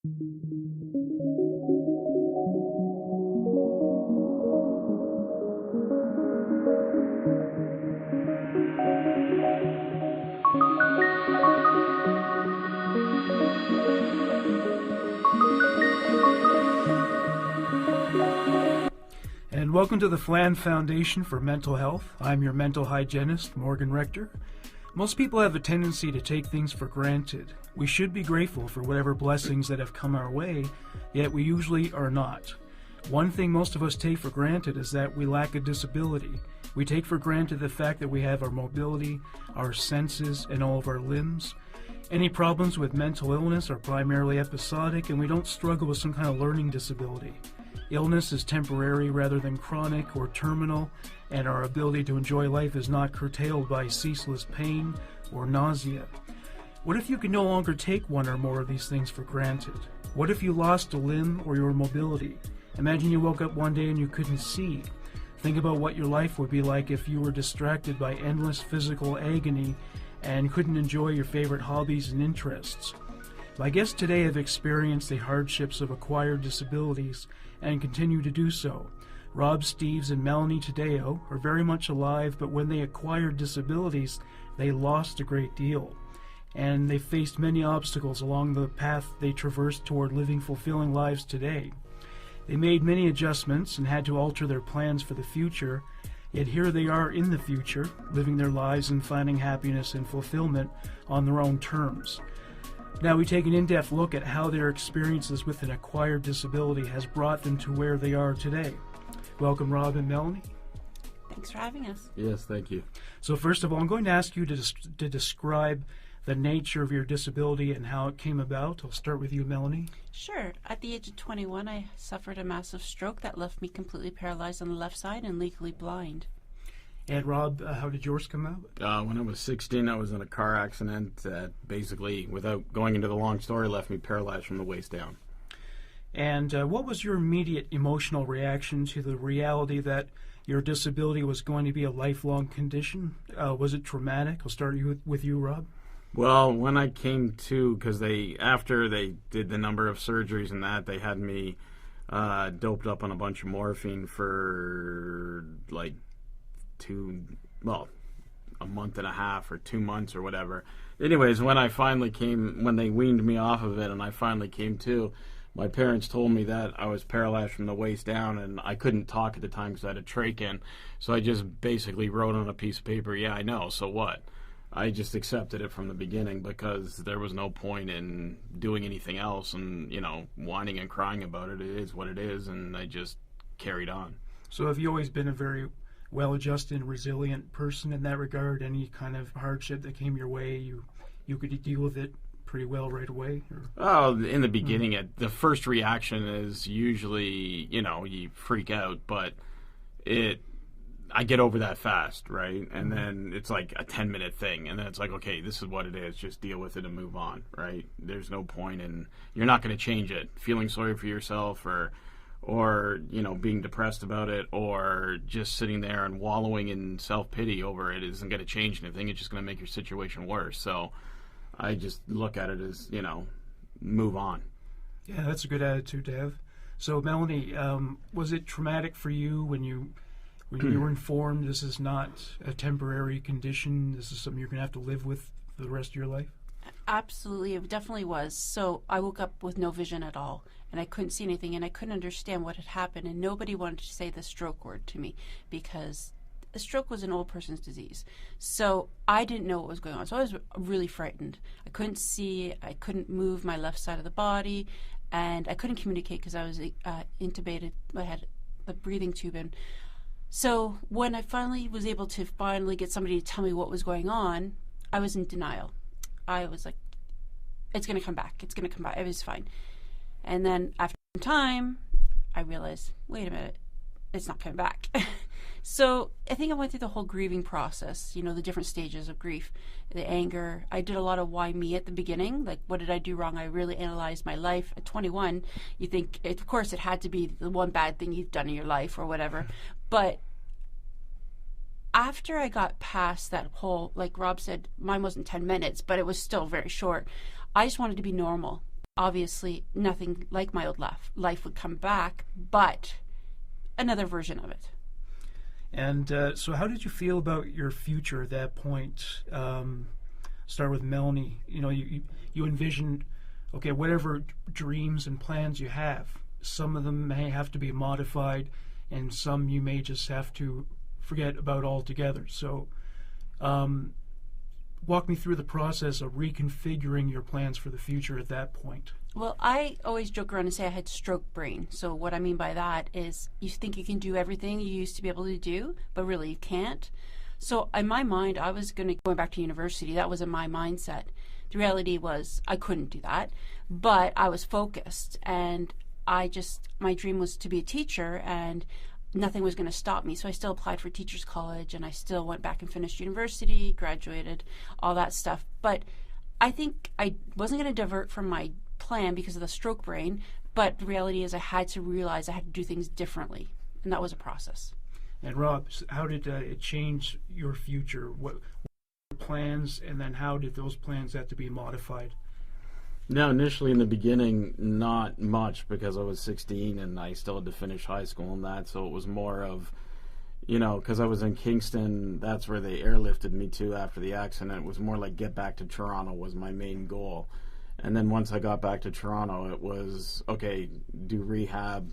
And welcome to the Filan Foundation for Mental Health. I'm your mental hygienist, Morgan Rector. Most people have a tendency to take things for granted. We should be grateful for whatever blessings that have come our way, yet we usually are not. One thing most of us take for granted is that we lack a disability. We take for granted the fact that we have our mobility, our senses, and all of our limbs. Any problems with mental illness are primarily episodic, and we don't struggle with some kind of learning disability. Illness is temporary rather than chronic or terminal, and our ability to enjoy life is not curtailed by ceaseless pain or nausea. What if you could no longer take one or more of these things for granted? What if you lost a limb or your mobility? Imagine you woke up one day and you couldn't see. Think about what your life would be like if you were distracted by endless physical agony and couldn't enjoy your favorite hobbies and interests. My guests today have experienced the hardships of acquired disabilities and continue to do so. Rob Steves and Melanie Tadeo are very much alive, but when they acquired disabilities, they lost a great deal. And they faced many obstacles along the path they traversed toward living fulfilling lives today. They made many adjustments and had to alter their plans for the future, yet here they are in the future, living their lives and finding happiness and fulfillment on their own terms. Now we take an in-depth look at how their experiences with an acquired disability has brought them to where they are today. Welcome, Rob and Melanie. Thanks for having us. Yes, thank you. So first of all, I'm going to ask you to describe the nature of your disability and how it came about. I'll start with you, Melanie. Sure. At the age of 21, I suffered a massive stroke that left me completely paralyzed on the left side and legally blind. And Rob, how did yours come out? When I was 16, I was in a car accident that basically, without going into the long story, left me paralyzed from the waist down. And what was your immediate emotional reaction to the reality that your disability was going to be a lifelong condition? Was it traumatic? I'll start with you, Rob. Well, when I came to, because after they did the number of surgeries and that, they had me doped up on a bunch of morphine for like a month and a half or 2 months or whatever. Anyways, when they weaned me off of it and I finally came to, my parents told me that I was paralyzed from the waist down and I couldn't talk at the time because I had a trach in. So I just basically wrote on a piece of paper, yeah, I know, so what? I just accepted it from the beginning because there was no point in doing anything else and, whining and crying about it. It is what it is, and I just carried on. So have you always been a very well-adjusted and resilient person in that regard? Any kind of hardship that came your way, you could deal with it pretty well right away? Or? Oh, in the beginning, the first reaction is usually, you freak out, but I get over that fast, right? And then it's like a 10-minute thing, and then it's like, okay, this is what it is, just deal with it and move on, right? There's no point in, you're not going to change it. Feeling sorry for yourself or being depressed about it, or just sitting there and wallowing in self-pity over it isn't going to change anything. It's just going to make your situation worse. So I just look at it as, move on. Yeah, that's a good attitude to have. So, Melanie, was it traumatic for you when you were informed this is not a temporary condition, this is something you're going to have to live with for the rest of your life? Absolutely, it definitely was. So I woke up with no vision at all, and I couldn't see anything, and I couldn't understand what had happened, and nobody wanted to say the stroke word to me because a stroke was an old person's disease. So I didn't know what was going on. So I was really frightened. I couldn't see, I couldn't move my left side of the body, and I couldn't communicate because I was intubated. I had the breathing tube in. So when I finally was able to get somebody to tell me what was going on, I was in denial. I was like, it's going to come back. It's going to come back. It was fine. And then after some time, I realized, wait a minute, it's not coming back. So I think I went through the whole grieving process, the different stages of grief, the anger. I did a lot of why me at the beginning. Like, what did I do wrong? I really analyzed my life. At 21, you think, of course, it had to be the one bad thing you've done in your life or whatever. But after I got past that whole, like Rob said, mine wasn't 10 minutes, but it was still very short. I just wanted to be normal. obviously nothing like my old life would come back, but another version of it. And so how did you feel about your future at that point? Start with Melanie. You know, you envisioned, okay, whatever dreams and plans you have, some of them may have to be modified, and some you may just have to forget about altogether. So walk me through the process of reconfiguring your plans for the future at that point. Well, I always joke around and say I had stroke brain. So what I mean by that is you think you can do everything you used to be able to do, but really you can't. So in my mind, I was going back to university. That was in my mindset. The reality was I couldn't do that, but I was focused, and my dream was to be a teacher, and nothing was going to stop me. So I still applied for teachers college, and I still went back and finished university, graduated, all that stuff. But I think I wasn't going to divert from my plan because of the stroke brain, but the reality is I had to realize I had to do things differently, and that was a process. And Rob, how did it change your future? What plans, and then how did those plans have to be modified? No, initially in the beginning, not much, because I was 16 and I still had to finish high school and that, so it was more of, because I was in Kingston, that's where they airlifted me to after the accident. It was more like get back to Toronto was my main goal. And then once I got back to Toronto, it was, okay, do rehab,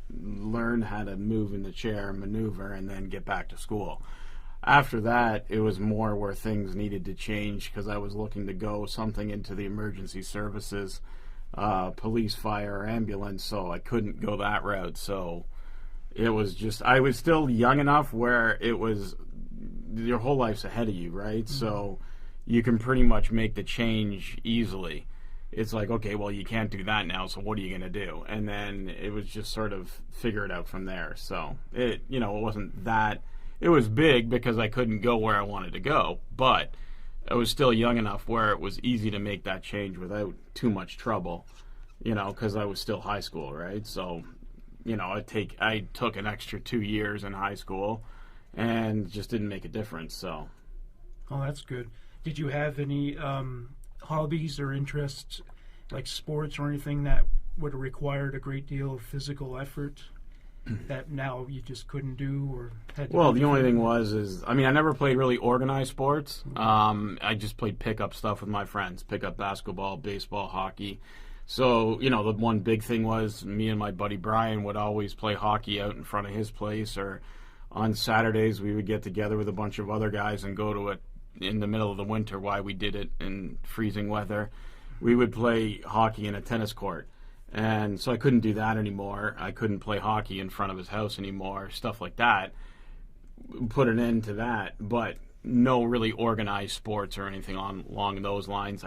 learn how to move in the chair, maneuver, and then get back to school. After that, it was more where things needed to change because I was looking to go something into the emergency services, police, fire, ambulance, so I couldn't go that route. So it was just, I was still young enough where it was, your whole life's ahead of you, right? Mm-hmm. So you can pretty much make the change easily. It's like, okay, well, you can't do that now, so what are you going to do? And then it was just sort of figure it out from there. So it wasn't that, it was big because I couldn't go where I wanted to go, but I was still young enough where it was easy to make that change without too much trouble, because I was still high school, right? So, I took an extra 2 years in high school and just didn't make a difference, so. Oh, that's good. Did you have any hobbies or interests, like sports or anything that would have required a great deal of physical effort that now you just couldn't do or had to? Well, the only thing I never played really organized sports. I just played pickup stuff with my friends, pickup basketball, baseball, hockey. So, the one big thing was me and my buddy Brian would always play hockey out in front of his place, or on Saturdays we would get together with a bunch of other guys and go to it in the middle of the winter while we did it in freezing weather. We would play hockey in a tennis court. And so I couldn't do that anymore. I couldn't play hockey in front of his house anymore, stuff like that. Put an end to that, but no really organized sports or anything along those lines.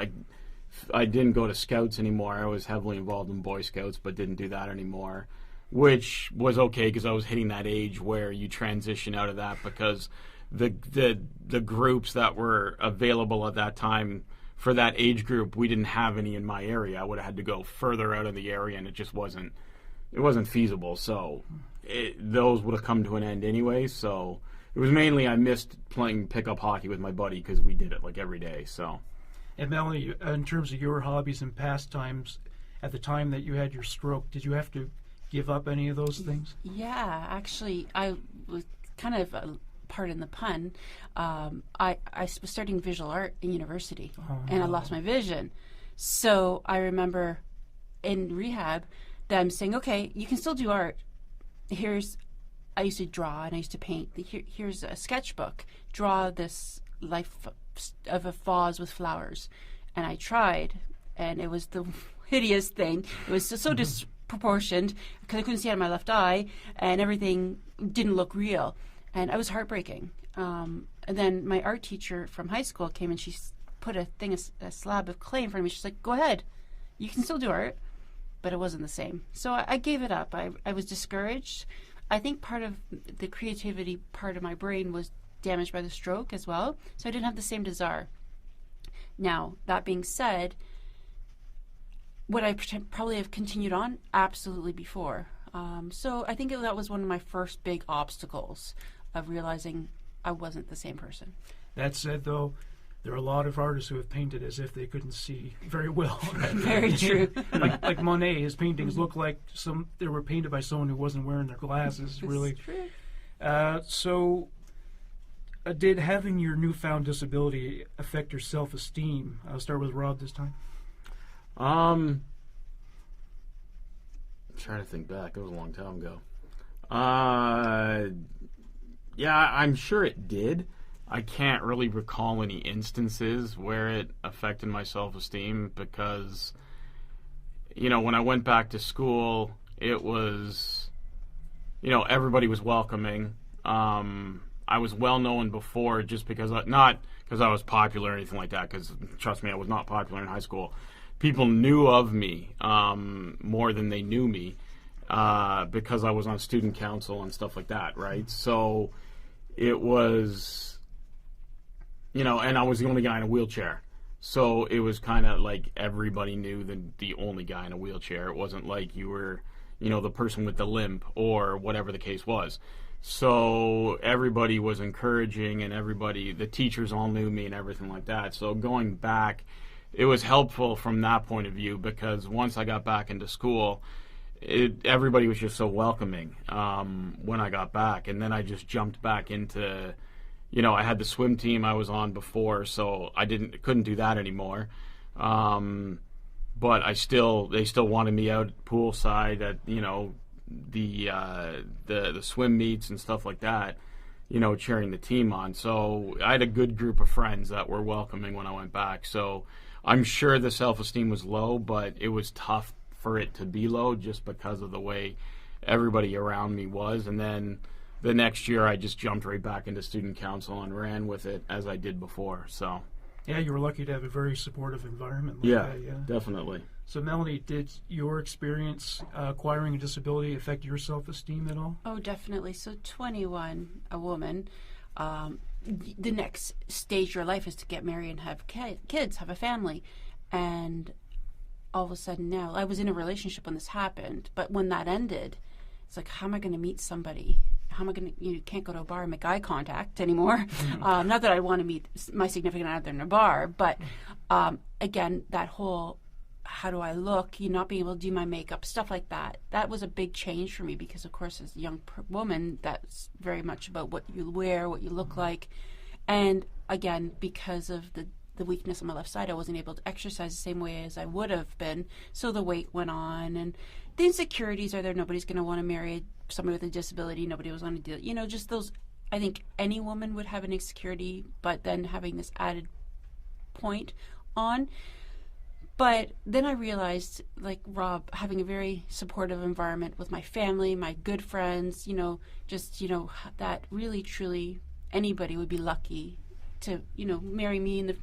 I didn't go to Scouts anymore. I was heavily involved in Boy Scouts, but didn't do that anymore, which was okay because I was hitting that age where you transition out of that because the groups that were available at that time for that age group, we didn't have any in my area. I would have had to go further out of the area, and it just wasn't feasible. So those would have come to an end anyway. So it was mainly I missed playing pickup hockey with my buddy because we did it like every day. So. And Melanie, in terms of your hobbies and pastimes, at the time that you had your stroke, did you have to give up any of those things? Yeah, actually, I was kind of pardon the pun, I was studying visual art in university, and I lost my vision. So I remember in rehab them saying, okay, you can still do art. I used to draw and I used to paint. Here's a sketchbook. Draw this life of a vase with flowers. And I tried, and it was the hideous thing. It was so disproportioned because I couldn't see out of my left eye, and everything didn't look real. And I was heartbreaking. And then my art teacher from high school came and she put a slab of clay in front of me. She's like, go ahead. You can still do art. But it wasn't the same. So I gave it up. I was discouraged. I think part of the creativity part of my brain was damaged by the stroke as well. So I didn't have the same desire. Now, that being said, would I probably have continued on? Absolutely before. So I think that was one of my first big obstacles of realizing I wasn't the same person. That said, though, There are a lot of artists who have painted as if they couldn't see very well. Very true. like Monet, his paintings look like they were painted by someone who wasn't wearing their glasses. Really. True. So, did having your newfound disability affect your self-esteem? I'll start with Rob this time. I'm trying to think back. It was a long time ago. Yeah, I'm sure it did. I can't really recall any instances where it affected my self-esteem because, when I went back to school, it was, everybody was welcoming. I was well known before just because, not because I was popular or anything like that, because trust me, I was not popular in high school. People knew of me more than they knew me because I was on student council and stuff like that, right? So it was, and I was the only guy in a wheelchair. So it was kind of like everybody knew the only guy in a wheelchair. It wasn't like you were, the person with the limp or whatever the case was. So everybody was encouraging and the teachers all knew me and everything like that. So going back, it was helpful from that point of view because once I got back into school, everybody was just so welcoming when I got back. And then I just jumped back into, I had the swim team I was on before, so I couldn't do that anymore. But they still wanted me out poolside at, the swim meets and stuff like that, cheering the team on. So I had a good group of friends that were welcoming when I went back. So I'm sure the self-esteem was low, but it was tough for it to be low just because of the way everybody around me was. And then the next year I just jumped right back into student council and ran with it as I did before. So yeah, you were lucky to have a very supportive environment like that. Yeah, definitely. So Melanie, did your experience acquiring a disability affect your self-esteem at all? Oh, definitely. So 21, a woman, the next stage of your life is to get married and have kids, have a family. And all of a sudden now, I was in a relationship when this happened, but when that ended, it's like, how am I going to meet somebody? How am I going to, you can't go to a bar and make eye contact anymore. Not that I want to meet my significant other in a bar, but again, that whole, how do I look, not being able to do my makeup, stuff like that. That was a big change for me because, of course, as a young woman, that's very much about what you wear, what you look like. And again, because of the weakness on my left side, I wasn't able to exercise the same way as I would have been. So the weight went on, and the insecurities are there. Nobody's going to want to marry somebody with a disability. Nobody was going to do, just those. I think any woman would have an insecurity, but then having this added point on. But then I realized, like Rob, having a very supportive environment with my family, my good friends, that really, truly anybody would be lucky to, marry me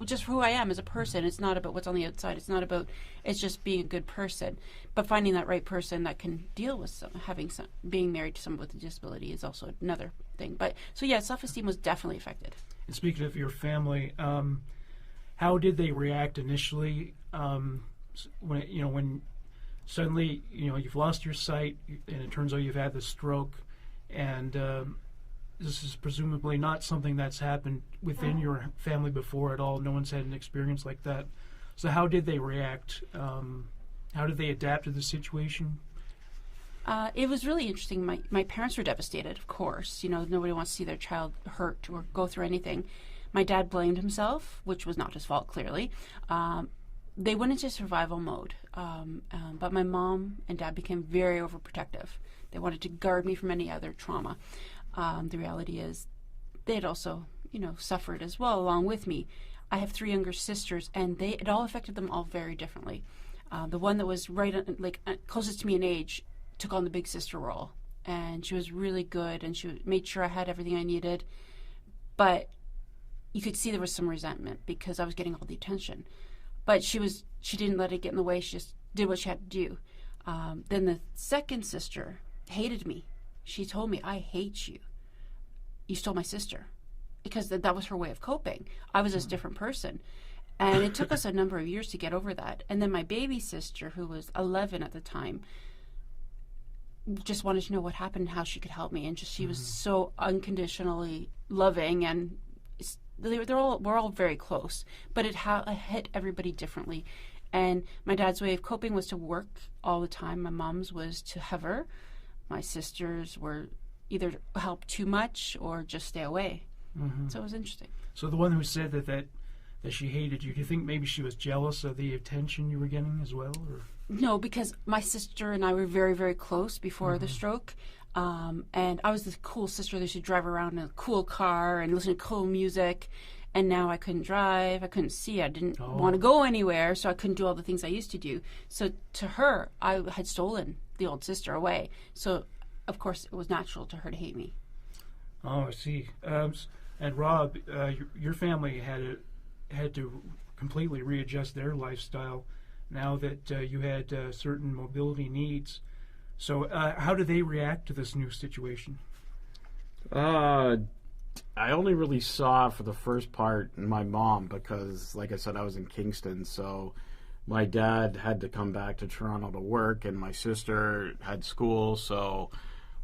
just for who I am as a person. It's not about what's on the outside. It's just being a good person. But finding that right person that can deal with being married to someone with a disability is also another thing. But so yeah, self-esteem was definitely affected. And speaking of your family, how did they react initially when suddenly you've lost your sight and it turns out you've had the stroke, and this is presumably not something that's happened within your family before at all. No one's had an experience like that. So how did they react? How did they adapt to the situation? It was really interesting. My parents were devastated, of course. Nobody wants to see their child hurt or go through anything. My dad blamed himself, which was not his fault, clearly. They went into survival mode. But my mom and dad became very overprotective. They wanted to guard me from any other trauma. The reality is they had also, suffered as well along with me. I have 3 younger sisters, and it all affected them all very differently. The one that was closest to me in age took on the big sister role, and she was really good, and she made sure I had everything I needed. But you could see there was some resentment because I was getting all the attention. But she didn't let it get in the way. She just did what she had to do. Then the second sister hated me. She told me, "I hate you. You stole my sister," because that was her way of coping. I was a different person. And it took us a number of years to get over that. And then my baby sister, who was 11 at the time, just wanted to know what happened and how she could help me. And she was so unconditionally loving and we're all very close, but it hit everybody differently. And my dad's way of coping was to work all the time. My mom's was to hover. My sisters were either help too much or just stay away. So it was interesting. So the one who said that she hated you, do you think maybe she was jealous of the attention you were getting as well? Or? No, because my sister and I were very, very close before the stroke. And I was the cool sister that used to drive around in a cool car and listen to cool music. And now I couldn't drive, I couldn't see, I didn't want to go anywhere, so I couldn't do all the things I used to do. So to her, I had stolen the old sister away. So, of course, it was natural to her to hate me. Oh, I see. And Rob, your family had to completely readjust their lifestyle now that you had certain mobility needs. So how do they react to this new situation? I only really saw for the first part my mom because, like I said, I was in Kingston, so my dad had to come back to Toronto to work, and my sister had school, so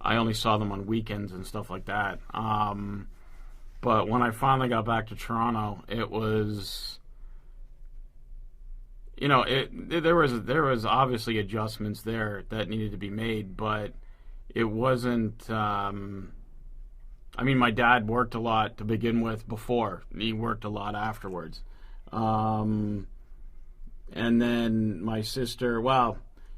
I only saw them on weekends and stuff like that. But when I finally got back to Toronto, it was, there was obviously adjustments there that needed to be made, but it wasn't. My dad worked a lot to begin with before. He worked a lot afterwards. And then my sister,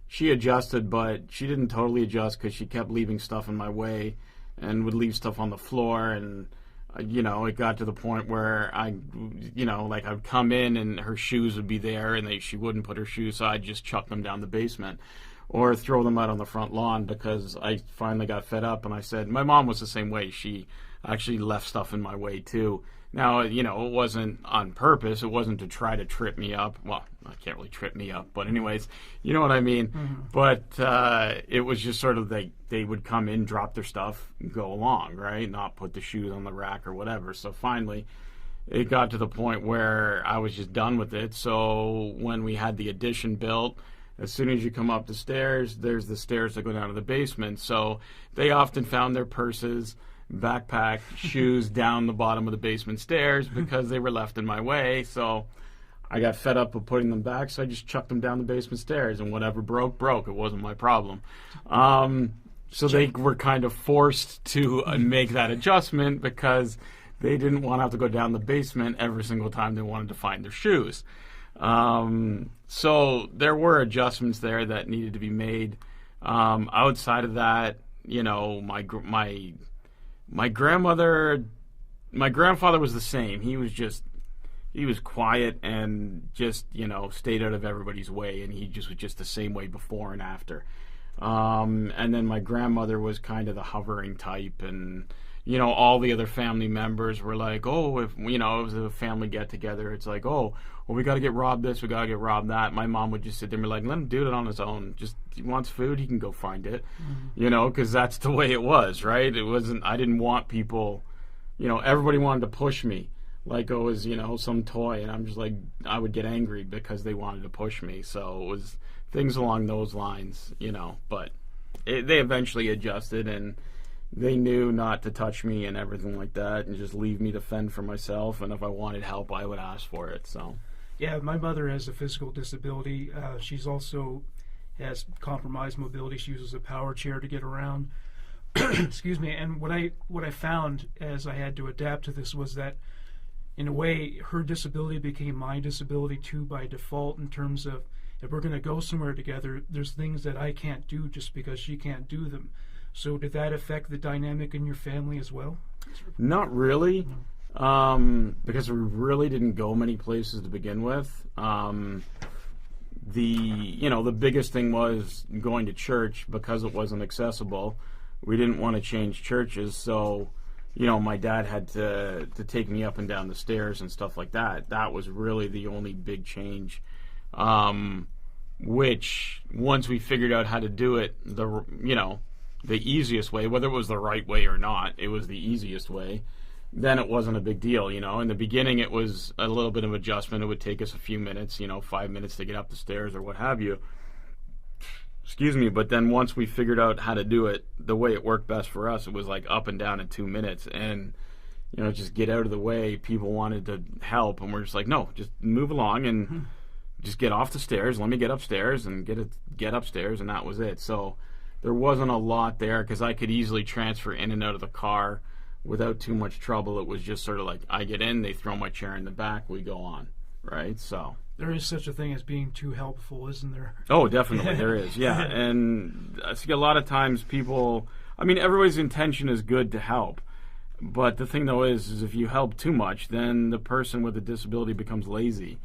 she adjusted, but she didn't totally adjust because she kept leaving stuff in my way and would leave stuff on the floor. And, it got to the point where I'd come in and her shoes would be there and she wouldn't put her shoes, so I'd just chuck them down the basement or throw them out on the front lawn because I finally got fed up. And I said, my mom was the same way. She actually left stuff in my way too. Now, it wasn't on purpose. It wasn't to try to trip me up. Well, I can't really trip me up, but anyways, you know what I mean? But it was just sort of they would come in, drop their stuff, and go along, right? Not put the shoes on the rack or whatever. So finally, it got to the point where I was just done with it. So when we had the addition built, as soon as you come up the stairs, there's the stairs that go down to the basement. So they often found their purses, backpack, shoes down the bottom of the basement stairs because they were left in my way. So I got fed up with putting them back, so I just chucked them down the basement stairs, and whatever broke. It wasn't my problem. So they were kind of forced to make that adjustment because they didn't want to have to go down the basement every single time they wanted to find their shoes. So there were adjustments there that needed to be made. Outside of that, my grandfather was the same. He was quiet and just, stayed out of everybody's way, and he just was just the same way before and after. And then my grandmother was kind of the hovering type, and all the other family members were like, oh, if, it was a family get-together, it's like, oh, well, we got to get Rob this, we got to get Rob that. My mom would just sit there and be like, let him do it on his own. Just, he wants food, he can go find it, because that's the way it was, right? It wasn't, I didn't want people, everybody wanted to push me like it was, some toy, and I'm just like, I would get angry because they wanted to push me. So it was things along those lines, but they eventually adjusted, and they knew not to touch me and everything like that, and just leave me to fend for myself. And if I wanted help, I would ask for it. So, yeah, my mother has a physical disability. She's also has compromised mobility. She uses a power chair to get around. Excuse me. And what I found as I had to adapt to this was that, in a way, her disability became my disability too by default. In terms of, if we're going to go somewhere together, there's things that I can't do just because she can't do them. So did that affect the dynamic in your family as well? Not really, because we really didn't go many places to begin with. The biggest thing was going to church because it wasn't accessible. We didn't want to change churches, so my dad had to take me up and down the stairs and stuff like that. That was really the only big change. Which once we figured out how to do it, the easiest way, whether it was the right way or not, it was the easiest way, then it wasn't a big deal, In the beginning, it was a little bit of adjustment. It would take us a few minutes, 5 minutes to get up the stairs or what have you. Excuse me, but then once we figured out how to do it the way it worked best for us, it was like up and down in 2 minutes. And, just get out of the way. People wanted to help, and we're just like, no, just move along and just get off the stairs. Let me get upstairs and get upstairs, and that was it. So there wasn't a lot there because I could easily transfer in and out of the car without too much trouble. It was just sort of like I get in, they throw my chair in the back, we go on, right? So there is such a thing as being too helpful, isn't there? Oh, definitely there is, yeah. And I think a lot of times people, I mean, everybody's intention is good to help. But the thing, though, is if you help too much, then the person with a disability becomes lazy.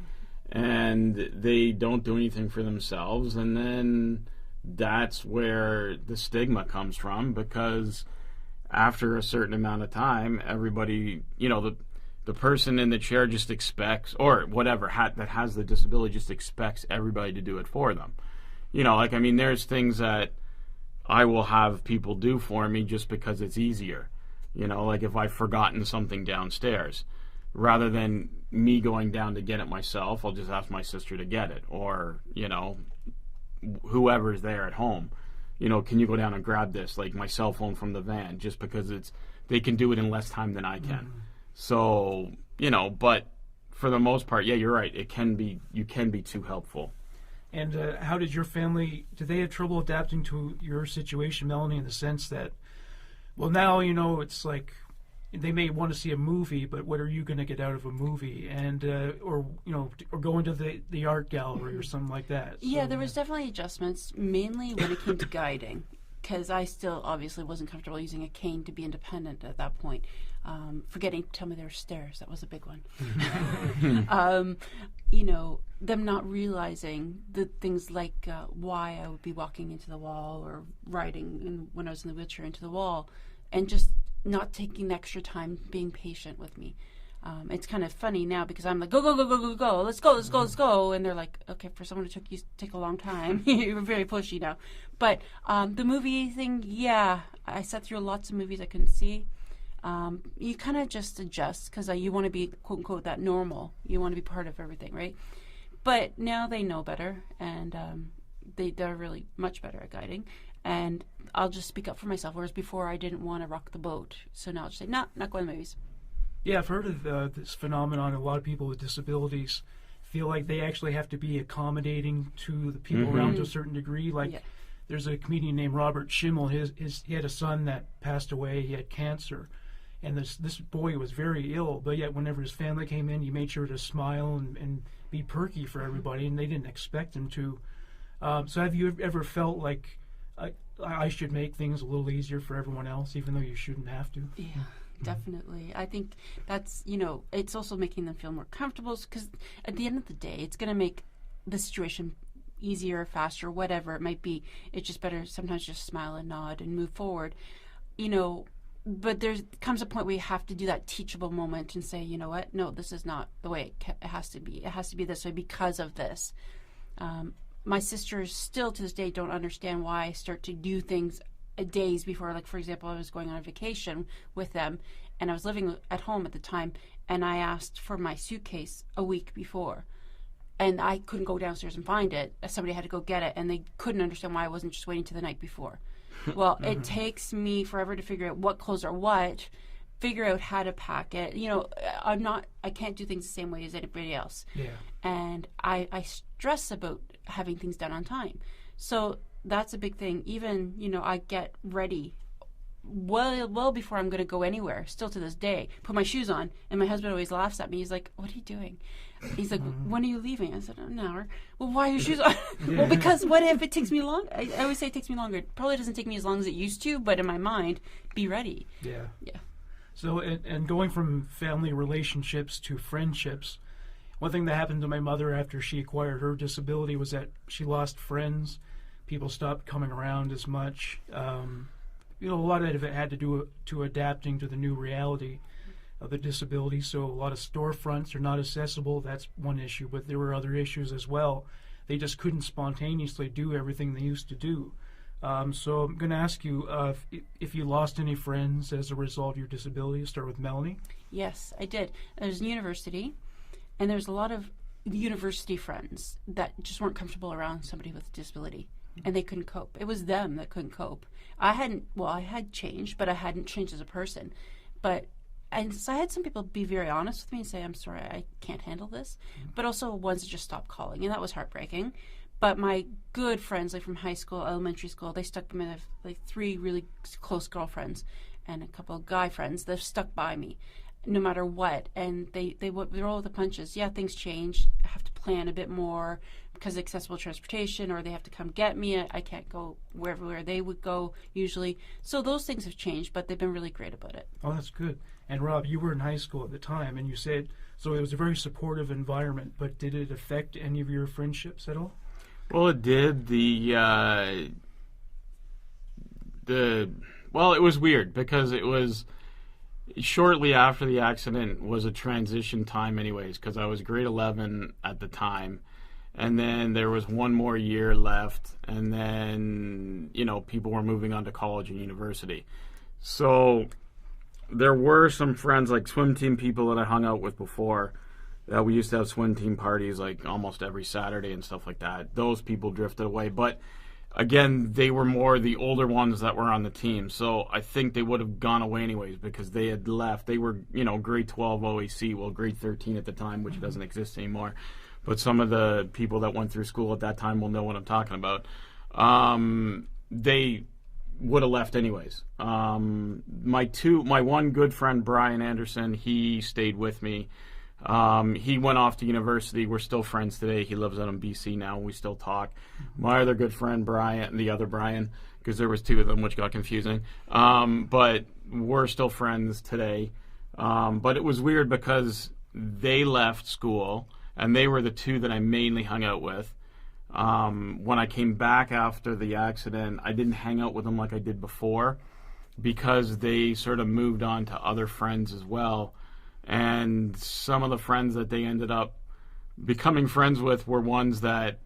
And they don't do anything for themselves. And then that's where the stigma comes from, because after a certain amount of time, everybody, the person in the chair just expects, or whatever, that has the disability just expects everybody to do it for them. There's things that I will have people do for me just because it's easier. Like if I've forgotten something downstairs, rather than me going down to get it myself, I'll just ask my sister to get it, or, whoever's there at home. Can you go down and grab this, like my cell phone from the van, just because they can do it in less time than I can. Mm-hmm. So, but for the most part, yeah, you're right. You can be too helpful. And how did your family, did they have trouble adapting to your situation, Melanie, in the sense that, well, now, it's like they may want to see a movie, but what are you going to get out of a movie? And, or go into the art gallery or something like that. Yeah, there was definitely adjustments, mainly when it came to guiding, because I still obviously wasn't comfortable using a cane to be independent at that point. Forgetting to tell me there were stairs, that was a big one. Them not realizing the things like why I would be walking into the wall or riding when I was in the wheelchair into the wall, and just not taking the extra time being patient with me. It's kind of funny now because I'm like, go, go, go, go, go, go, let's go, let's go, let's go. And they're like, okay, for someone who take a long time, you're very pushy now. But the movie thing, yeah, I sat through lots of movies I couldn't see. You kind of just adjust because you want to be, quote unquote, that normal. You want to be part of everything, right? But now they know better, and they're really much better at guiding. And I'll just speak up for myself, whereas before I didn't want to rock the boat. So now I'll just say, no, not going to movies. Yeah, I've heard of this phenomenon. A lot of people with disabilities feel like they actually have to be accommodating to the people around to a certain degree. Like, there's a comedian named Robert Schimmel. He had a son that passed away. He had cancer. And this boy was very ill, but yet whenever his family came in, he made sure to smile and be perky for everybody, and they didn't expect him to. So have you ever felt like I should make things a little easier for everyone else, even though you shouldn't have to? Yeah, definitely. I think that's, it's also making them feel more comfortable, because at the end of the day, it's going to make the situation easier, faster, whatever it might be. It's just better sometimes just smile and nod and move forward. But there comes a point where you have to do that teachable moment and say, you know what, no, this is not the way it has to be. It has to be this way because of this. My sisters still to this day don't understand why I start to do things days before. Like, for example, I was going on a vacation with them, and I was living at home at the time, and I asked for my suitcase a week before. And I couldn't go downstairs and find it. Somebody had to go get it, and they couldn't understand why I wasn't just waiting till the night before. Well, it takes me forever to figure out what clothes are what, figure out how to pack it. I can't do things the same way as anybody else. Yeah. And I stress about having things done on time. So that's a big thing. Even, I get ready well before I'm going to go anywhere, still to this day. Put my shoes on, and my husband always laughs at me. He's like, what are you doing? He's like, when are you leaving? I said, an hour. Well, why are your shoes on? Well, because what if it takes me long? I always say it takes me longer. It probably doesn't take me as long as it used to, but in my mind, be ready. Yeah. Yeah. So, and going from family relationships to friendships, one thing that happened to my mother after she acquired her disability was that she lost friends. People stopped coming around as much. A lot of it had to do to adapting to the new reality of the disability. So a lot of storefronts are not accessible. That's one issue, but there were other issues as well. They just couldn't spontaneously do everything they used to do. So I'm going to ask you if you lost any friends as a result of your disability. Start with Melanie. Yes, I did. I was in university, and there's a lot of university friends that just weren't comfortable around somebody with a disability, and they couldn't cope. It was them that couldn't cope. I had changed, but I hadn't changed as a person. But and so I had some people be very honest with me and say, I'm sorry, I can't handle this. But also ones that just stopped calling, and that was heartbreaking. But my good friends, like from high school, elementary school, they stuck by me. I have like 3 really close girlfriends and a couple of guy friends. They've stuck by me no matter what. And they roll with the punches. Yeah, things change. I have to plan a bit more because of accessible transportation, or they have to come get me. I can't go wherever they would go usually. So those things have changed, but they've been really great about it. Oh, that's good. And Rob, you were in high school at the time, and you said, so it was a very supportive environment, but did it affect any of your friendships at all? Well, it did. Well, it was weird because it was shortly after the accident was a transition time anyways, because I was grade 11 at the time, and then there was 1 more year left, and then, people were moving on to college and university. So there were some friends, like swim team people that I hung out with before, that we used to have swim team parties like almost every Saturday and stuff like that. Those people drifted away. But again, they were more the older ones that were on the team. So I think they would have gone away anyways because they had left. They were, grade 12 OAC, well, grade 13 at the time, which doesn't exist anymore. But some of the people that went through school at that time will know what I'm talking about. They would have left anyways. My one good friend, Brian Anderson, he stayed with me. He went off to university. We're still friends today. He lives out in BC now. We still talk. My other good friend, Brian, the other Brian, because there was 2 of them, which got confusing. But we're still friends today. But it was weird because they left school, and they were the 2 that I mainly hung out with. When I came back after the accident, I didn't hang out with them like I did before because they sort of moved on to other friends as well. And some of the friends that they ended up becoming friends with were ones that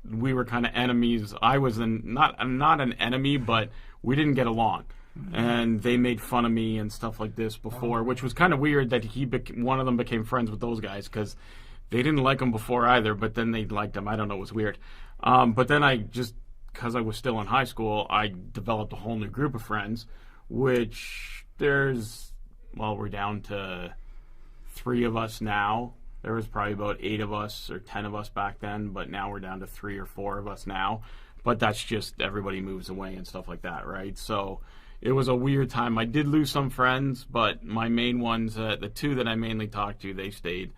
we were kind of enemies. I was not an enemy, but we didn't get along. And they made fun of me and stuff like this before, which was kind of weird that one of them became friends with those guys because they didn't like him before either, but then they liked him. I don't know, it was weird. But then because I was still in high school, I developed a whole new group of friends, which we're down to 3 of us now. There was probably about 8 of us or 10 of us back then, but now we're down to 3 or 4 of us now. But that's just everybody moves away and stuff like that, right? So it was a weird time. I did lose some friends, but my main ones, the 2 that I mainly talked to, they stayed,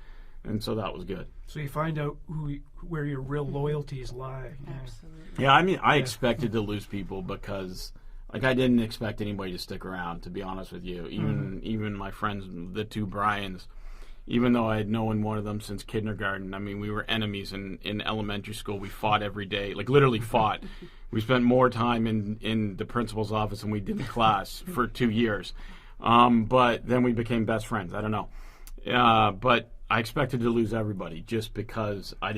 and so that was good. So you find out where your real loyalties lie. Absolutely. Yeah, I mean, I expected to lose people because, I didn't expect anybody to stick around, to be honest with you. Even my friends, the 2 Bryans, even though I had known one of them since kindergarten. I mean, we were enemies in elementary school. We fought every day, literally fought. We spent more time in the principal's office than we did in class for 2 years. But then we became best friends. I don't know. But I expected to lose everybody just because I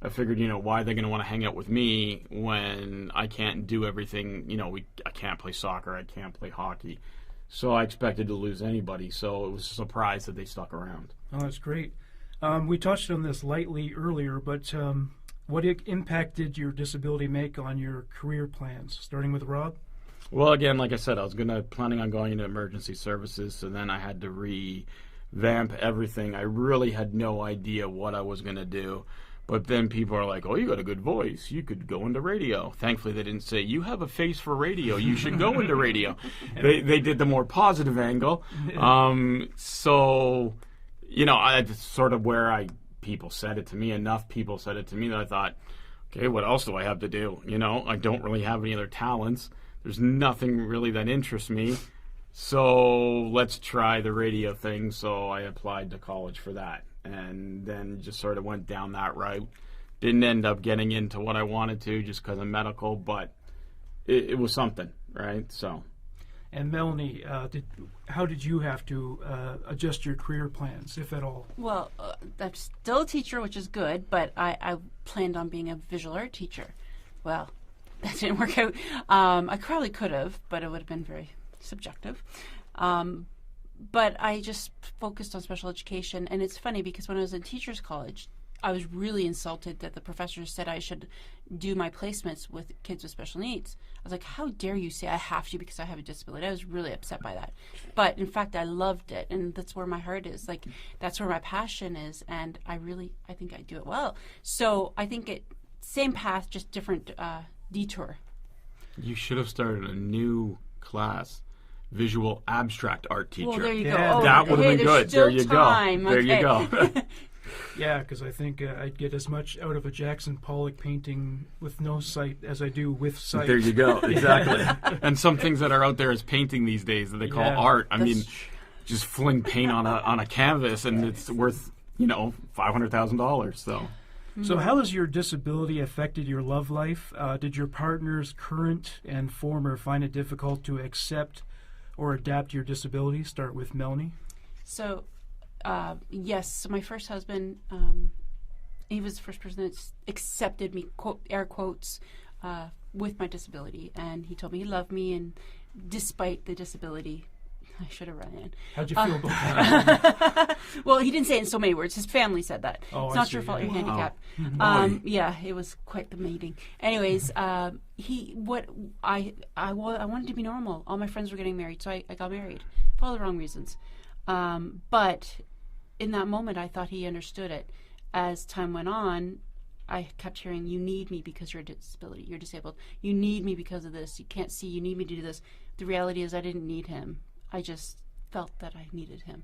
figured, why are they going to want to hang out with me when I can't do everything? I can't play soccer. I can't play hockey. So I expected to lose anybody. So it was a surprise that they stuck around. Oh, that's great. We touched on this lightly earlier, but what impact did your disability make on your career plans, starting with Rob? Well, again, like I said, I was planning on going into emergency services, so then I had to revamp everything. I really had no idea what I was going to do. But then people are like, oh, you got a good voice. You could go into radio. Thankfully, they didn't say, you have a face for radio. You should go into radio. They did the more positive angle. So, that's sort of where people said it to me. Enough people said it to me that I thought, okay, what else do I have to do? I don't really have any other talents. There's nothing really that interests me. So let's try the radio thing. So I applied to college for that. And then just sort of went down that route. Didn't end up getting into what I wanted to just because of medical, but it was something, right? So. And Melanie, how did you have to adjust your career plans, if at all? Well, I'm still a teacher, which is good, but I planned on being a visual art teacher. Well, that didn't work out. I probably could have, but it would have been very subjective. But I just focused on special education, and it's funny because when I was in teachers college, I was really insulted that the professor said I should do my placements with kids with special needs. I was like, how dare you say I have to because I have a disability? I was really upset by that. But in fact, I loved it, and that's where my heart is. Like, that's where my passion is, and I think I do it well. So I think same path, just different detour. You should have started a new class. Visual abstract art teacher. Well, there you Yeah, go. That would have been good. There you time. go. There Okay. you go. Yeah, because I think I'd get as much out of a Jackson Pollock painting with no sight as I do with sight. There you go. Exactly. And some things that are out there as painting these days that they call Yeah, art. I mean, That's just fling paint on a canvas, and it's worth $500,000. So. So how has your disability affected your love life? Did your partners, current and former, find it difficult to accept or adapt to your disability? Start with Melanie. So, yes. So my first husband, he was the first person that accepted me, air quotes, with my disability, and he told me he loved me, and despite the disability. I should have run in. How'd you feel about that? Well, he didn't say it in so many words. His family said that. Oh, It's I not see. your fault you're Wow. handicapped. Boy. Yeah, it was quite the meeting. Anyways, I wanted to be normal. All my friends were getting married, so I got married for all the wrong reasons. But in that moment, I thought he understood it. As time went on, I kept hearing, "You need me because you're a disability. You're disabled. You need me because of this. You can't see. You need me to do this." The reality is, I didn't need him. I just felt that I needed him.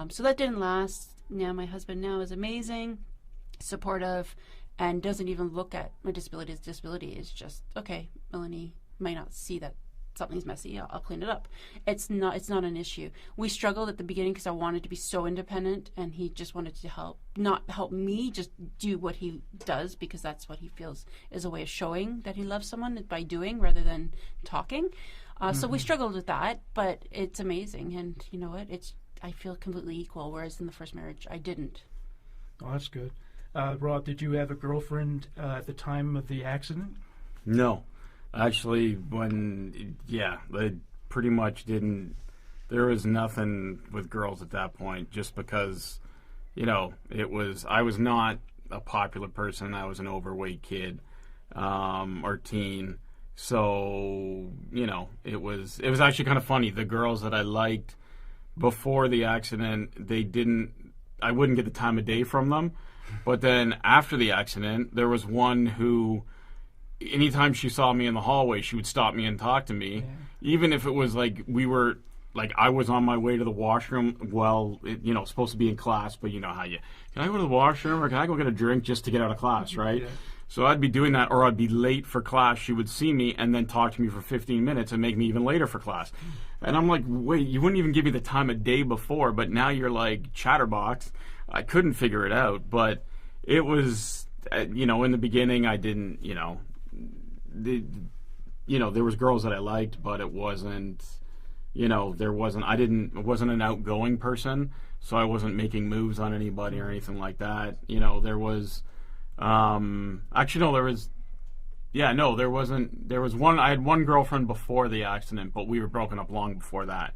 So that didn't last. Now my husband now is amazing, supportive, and doesn't even look at my disability as disability. It's just, okay, Melanie might not see that something's messy. I'll clean it up. It's not an issue. We struggled at the beginning because I wanted to be so independent, and he just wanted to not help me, just do what he does because that's what he feels is a way of showing that he loves someone by doing rather than talking. So we struggled with that, but it's amazing, and you know what? I feel completely equal, whereas in the first marriage, I didn't. Oh, that's good. Rob, did you have a girlfriend at the time of the accident? No. Actually, they pretty much didn't. There was nothing with girls at that point, just because, I was not a popular person. I was an overweight kid or teen. So, it was actually kind of funny. The girls that I liked before the accident, I wouldn't get the time of day from them. But then after the accident, there was one who, anytime she saw me in the hallway, she would stop me and talk to me. Yeah. Even if it was I was on my way to the washroom. Well, supposed to be in class, but you know how can I go to the washroom or can I go get a drink just to get out of class, right? Yeah. So I'd be doing that, or I'd be late for class. She would see me and then talk to me for 15 minutes and make me even later for class. And I'm like, wait, you wouldn't even give me the time of day before, but now you're like chatterbox. I couldn't figure it out, but it was, in the beginning I didn't, there was girls that I liked, but it wasn't, I wasn't an outgoing person, so I wasn't making moves on anybody or anything like that. There was, I had one girlfriend before the accident, but we were broken up long before that.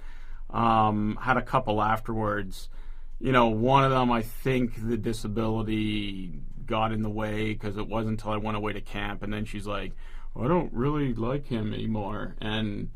Had a couple afterwards. One of them, I think the disability got in the way because it wasn't until I went away to camp, and then she's like, I don't really like him anymore, and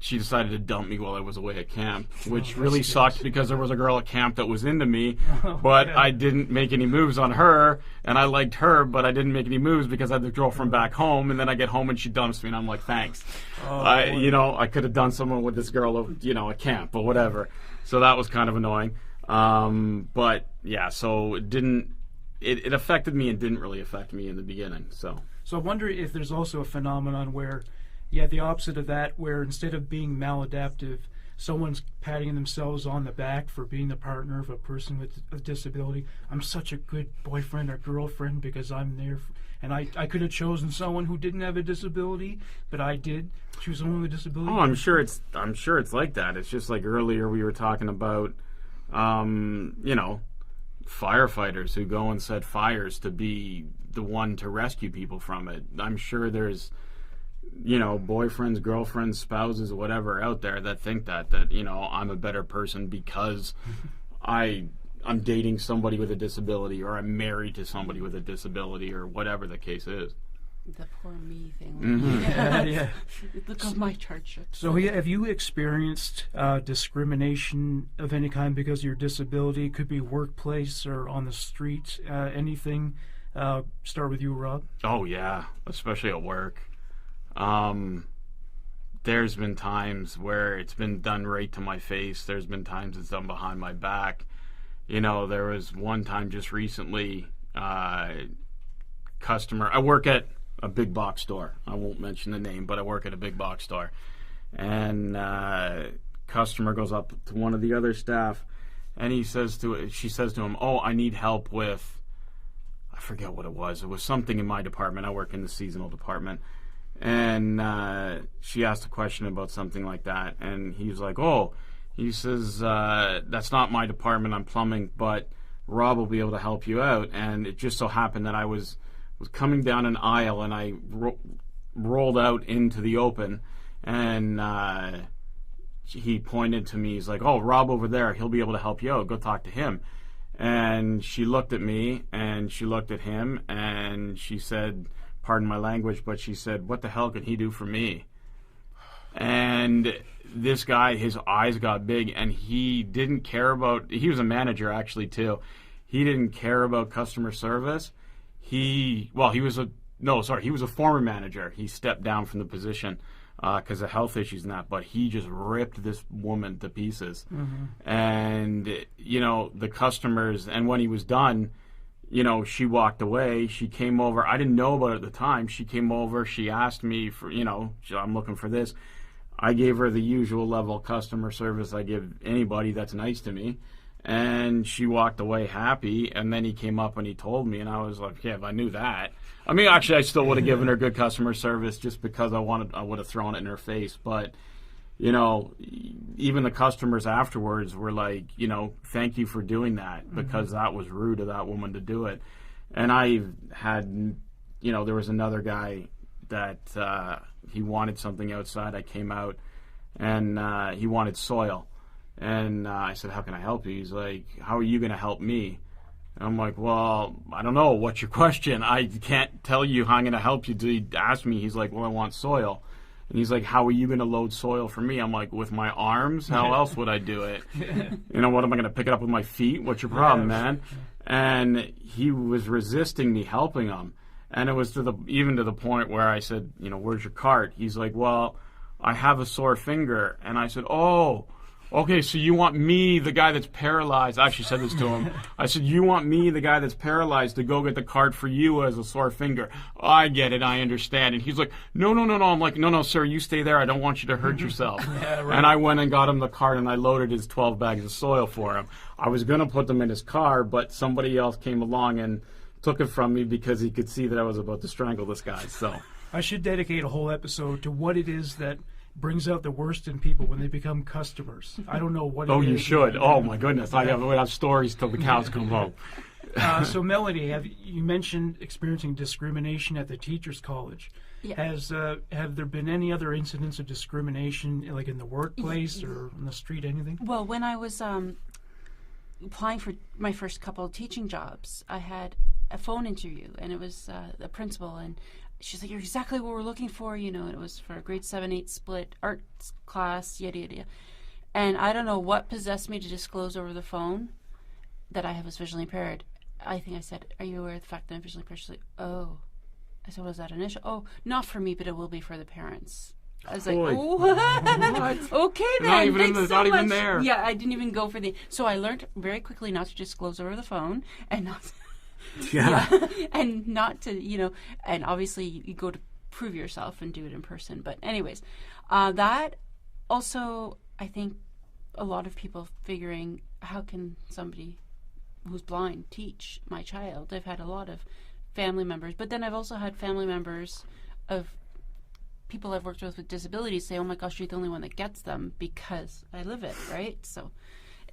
she decided to dump me while I was away at camp, which really sucked because there was a girl at camp that was into me, but I didn't make any moves on her, and I liked her, but I didn't make any moves because I had the girlfriend back home, and then I get home and she dumps me, and I'm like, thanks. I could have done something with this girl, at camp or whatever. So that was kind of annoying. But yeah, so it affected me and didn't really affect me in the beginning. So I wonder if there's also a phenomenon where, the opposite of that, where instead of being maladaptive, someone's patting themselves on the back for being the partner of a person with a disability. I'm such a good boyfriend or girlfriend because I'm there. And I could have chosen someone who didn't have a disability, but I did choose someone with a disability. Oh, I'm sure it's like that. It's just like earlier we were talking about, firefighters who go and set fires to be the one to rescue people from it. I'm sure there's, boyfriends, girlfriends, spouses, whatever out there that think that I'm a better person because I I'm dating somebody with a disability, or I'm married to somebody with a disability, or whatever the case is. The poor me thing. Mm-hmm. Yeah. Look at my chart sheet. So have you experienced discrimination of any kind because of your disability? It could be workplace or on the street, anything. Start with you, Rob. Oh, yeah, especially at work. There's been times where it's been done right to my face. There's been times it's done behind my back. You know, there was one time just recently, customer, I work at a big box store. I won't mention the name, but I work at a big box store. And customer goes up to one of the other staff, and she says to him, "Oh, I need help with," I forget what it was. It was something in my department. I work in the seasonal department. And she asked a question about something like that. And he's like, "Oh," he says, "that's not my department. I'm plumbing, but Rob will be able to help you out." And it just so happened that I was coming down an aisle, and I rolled out into the open, and he pointed to me. He's like, "Oh, Rob over there, he'll be able to help you out. Go talk to him." And she looked at me, and she looked at him, and she said, pardon my language, but she said, "What the hell can he do for me?" And this guy, his eyes got big, and he didn't care about, he was a manager actually too. He didn't care about customer service. He was a former manager. He stepped down from the position because of health issues and that, but he just ripped this woman to pieces. Mm-hmm. And, you know, the customers, and when he was done, you know, she walked away. She came over. I didn't know about it at the time. She came over. She asked me for, you know, "I'm looking for this." I gave her the usual level of customer service I give anybody that's nice to me. And she walked away happy. And then he came up and he told me, and I was like, "Yeah, if I knew that." I mean, actually, I still would have given her good customer service just because I would have thrown it in her face. But, you know, even the customers afterwards were like, you know, "Thank you for doing that," because that was rude of that woman to do it. And I had, you know, there was another guy that he wanted something outside. I came out, and he wanted soil. And I said, "How can I help you?" He's like, "How are you going to help me?" And I'm like, "Well, I don't know. What's your question? I can't tell you how I'm going to help you." He asked me, he's like, "Well, I want soil." And he's like, "How are you going to load soil for me?" I'm like, "With my arms? How else would I do it?" You know, what am I going to pick it up with my feet? What's your problem, man? And he was resisting me helping him. And it was even to the point where I said, you know, "Where's your cart?" He's like, "Well, I have a sore finger." And I said, "Oh, okay, so you want me, the guy that's paralyzed," I actually said this to him. I said, "You want me, the guy that's paralyzed, to go get the cart for you as a sore finger?" "I get it, I understand." And he's like, No. I'm like, No, sir, you stay there. I don't want you to hurt yourself." Yeah, right. And I went and got him the cart, and I loaded his 12 bags of soil for him. I was going to put them in his car, but somebody else came along and took it from me because he could see that I was about to strangle this guy. So I should dedicate a whole episode to what it is that brings out the worst in people when they become customers. I don't know what it is. Oh, you should. Oh, my goodness. I have stories till the cows come home. So, Melanie, you mentioned experiencing discrimination at the Teachers College. Yeah. Have there been any other incidents of discrimination, like in the workplace or on the street, anything? Well, when I was applying for my first couple of teaching jobs, I had a phone interview, and it was the principal, and she's like, "You're exactly what we're looking for," you know, and it was for a grade 7-8 split arts class, yada, yada. And I don't know what possessed me to disclose over the phone that I was visually impaired. I think I said, "Are you aware of the fact that I'm visually impaired?" She's like, "Oh." I said, "Was that an issue?" "Oh, not for me, but it will be for the parents." I was like, "Oh, what? Okay then." Not even there. Yeah, I didn't even go for the. So I learned very quickly not to disclose over the phone, and not. Yeah. And not to, you know, and obviously you go to prove yourself and do it in person. But anyways, that also, I think a lot of people figuring, how can somebody who's blind teach my child? I've had a lot of family members, but then I've also had family members of people I've worked with disabilities say, "Oh my gosh, you're the only one that gets them because I live it," right? So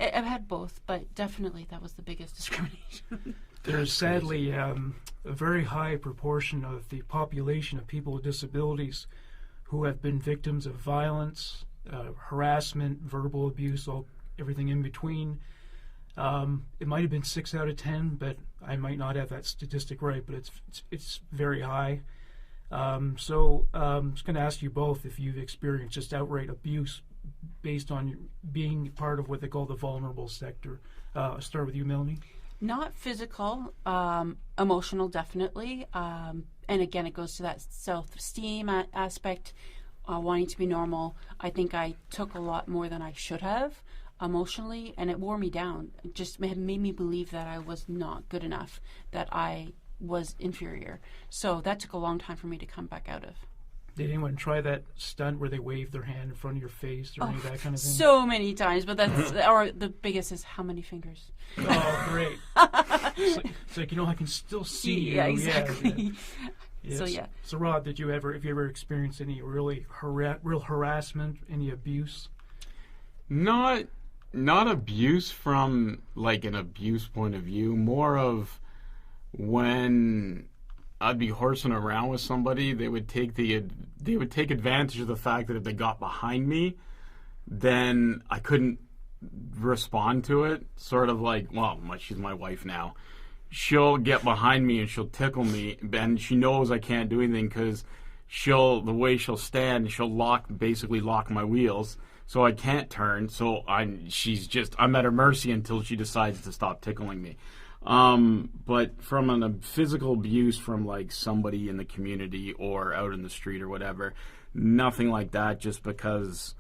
I've had both, but definitely that was the biggest discrimination. There's sadly a very high proportion of the population of people with disabilities who have been victims of violence, harassment, verbal abuse, everything in between. It might have been 6 out of 10, but I might not have that statistic right, but it's very high. So I'm just going to ask you both if you've experienced just outright abuse based on being part of what they call the vulnerable sector. I'll start with you, Melanie. Not physical, emotional, definitely. And again, it goes to that self-esteem aspect, wanting to be normal. I think I took a lot more than I should have emotionally, and it wore me down. It just made me believe that I was not good enough, that I was inferior. So that took a long time for me to come back out of. Did anyone try that stunt where they wave their hand in front of your face or any of that kind of thing? So many times, but that's or the biggest is how many fingers. Oh, great! It's like I can still see you. Yeah, exactly. Yeah. Yes. So yeah. So Rob, have you ever experienced any real harassment, any abuse? Not abuse from like an abuse point of view. More of when I'd be horsing around with somebody, they would take advantage of the fact that if they got behind me, then I couldn't respond to it. Sort of like, well, she's my wife now. She'll get behind me and she'll tickle me, and she knows I can't do anything because the way she'll stand, she'll basically lock my wheels, so I can't turn. So I'm at her mercy until she decides to stop tickling me. But from a physical abuse from like somebody in the community or out in the street or whatever, nothing like that, just because,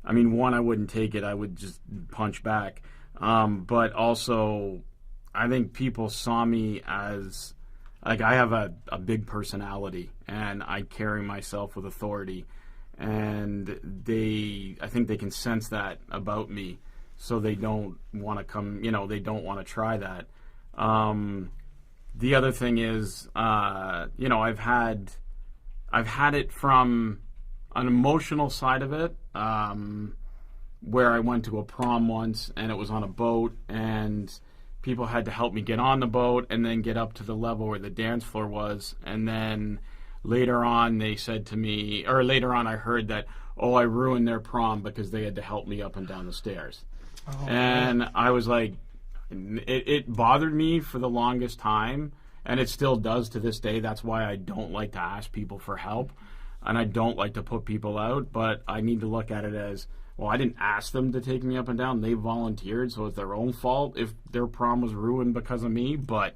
one, I wouldn't take it. I would just punch back. But also, I think people saw me as, like, I have a big personality and I carry myself with authority, and I think they can sense that about me, so they don't want to come, they don't want to try that. The other thing is, I've had it from an emotional side of it, where I went to a prom once and it was on a boat, and people had to help me get on the boat and then get up to the level where the dance floor was. And then later on I heard that, I ruined their prom because they had to help me up and down the stairs. Oh, and man. I was like, it bothered me for the longest time, and it still does to this day. That's why I don't like to ask people for help, and I don't like to put people out, but I need to look at it as, well, I didn't ask them to take me up and down. They volunteered, so it's their own fault if their prom was ruined because of me, but